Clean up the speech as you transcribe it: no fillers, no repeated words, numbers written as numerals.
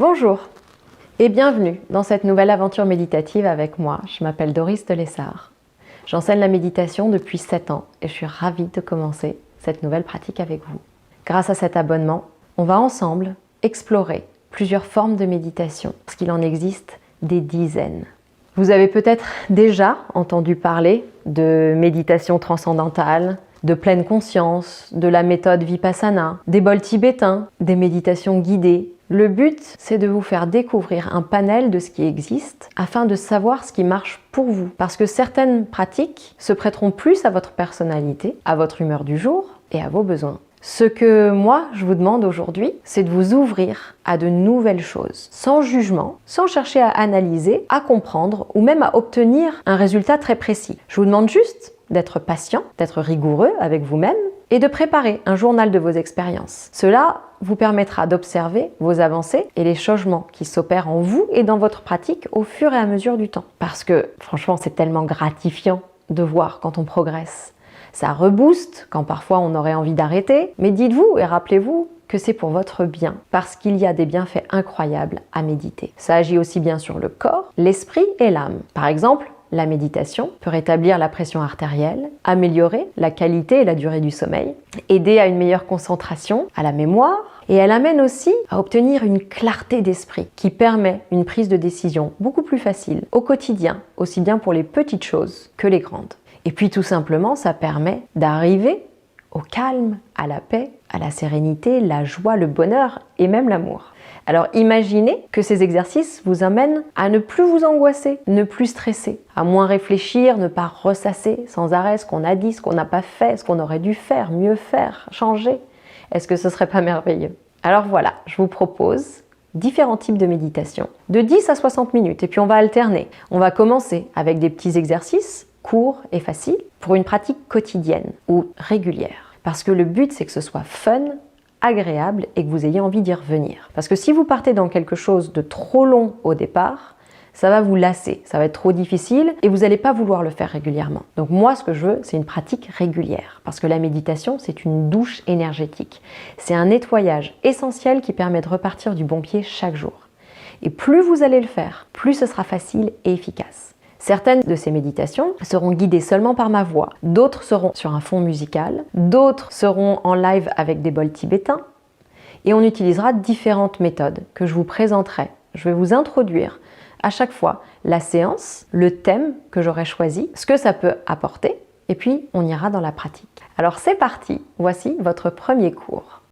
Bonjour et bienvenue dans cette nouvelle aventure méditative avec moi. Je m'appelle Doris de Lessard. J'enseigne la méditation depuis 7 ans et je suis ravie de commencer cette nouvelle pratique avec vous. Grâce à cet abonnement, on va ensemble explorer plusieurs formes de méditation, parce qu'il en existe des dizaines. Vous avez peut-être déjà entendu parler de méditation transcendantale, de pleine conscience, de la méthode Vipassana, des bols tibétains, des méditations guidées. Le but, c'est de vous faire découvrir un panel de ce qui existe afin de savoir ce qui marche pour vous. Parce que certaines pratiques se prêteront plus à votre personnalité, à votre humeur du jour et à vos besoins. Ce que moi, je vous demande aujourd'hui, c'est de vous ouvrir à de nouvelles choses, sans jugement, sans chercher à analyser, à comprendre ou même à obtenir un résultat très précis. Je vous demande juste d'être patient, d'être rigoureux avec vous-même et de préparer un journal de vos expériences. Cela vous permettra d'observer vos avancées et les changements qui s'opèrent en vous et dans votre pratique au fur et à mesure du temps. Parce que franchement, c'est tellement gratifiant de voir quand on progresse. Ça rebooste quand parfois on aurait envie d'arrêter, mais dites-vous et rappelez-vous que c'est pour votre bien, parce qu'il y a des bienfaits incroyables à méditer. Ça agit aussi bien sur le corps, l'esprit et l'âme. Par exemple, la méditation peut rétablir la pression artérielle, améliorer la qualité et la durée du sommeil, aider à une meilleure concentration, à la mémoire, et elle amène aussi à obtenir une clarté d'esprit qui permet une prise de décision beaucoup plus facile au quotidien, aussi bien pour les petites choses que les grandes. Et puis tout simplement, ça permet d'arriver au calme, à la paix, à la sérénité, la joie, le bonheur et même l'amour. Alors imaginez que ces exercices vous amènent à ne plus vous angoisser, ne plus stresser, à moins réfléchir, ne pas ressasser sans arrêt ce qu'on a dit, ce qu'on n'a pas fait, ce qu'on aurait dû faire, mieux faire, changer. Est-ce que ce serait pas merveilleux? Alors voilà, je vous propose différents types de méditation, de 10 à 60 minutes, et puis on va alterner. On va commencer avec des petits exercices courts et faciles pour une pratique quotidienne ou régulière. Parce que le but, c'est que ce soit fun, agréable et que vous ayez envie d'y revenir. Parce que si vous partez dans quelque chose de trop long au départ, ça va vous lasser, ça va être trop difficile et vous n'allez pas vouloir le faire régulièrement. Donc moi, ce que je veux, c'est une pratique régulière. Parce que la méditation, c'est une douche énergétique. C'est un nettoyage essentiel qui permet de repartir du bon pied chaque jour. Et plus vous allez le faire, plus ce sera facile et efficace. Certaines de ces méditations seront guidées seulement par ma voix, d'autres seront sur un fond musical, d'autres seront en live avec des bols tibétains et on utilisera différentes méthodes que je vous présenterai. Je vais vous introduire à chaque fois la séance, le thème que j'aurai choisi, ce que ça peut apporter et puis on ira dans la pratique. Alors c'est parti, voici votre premier cours.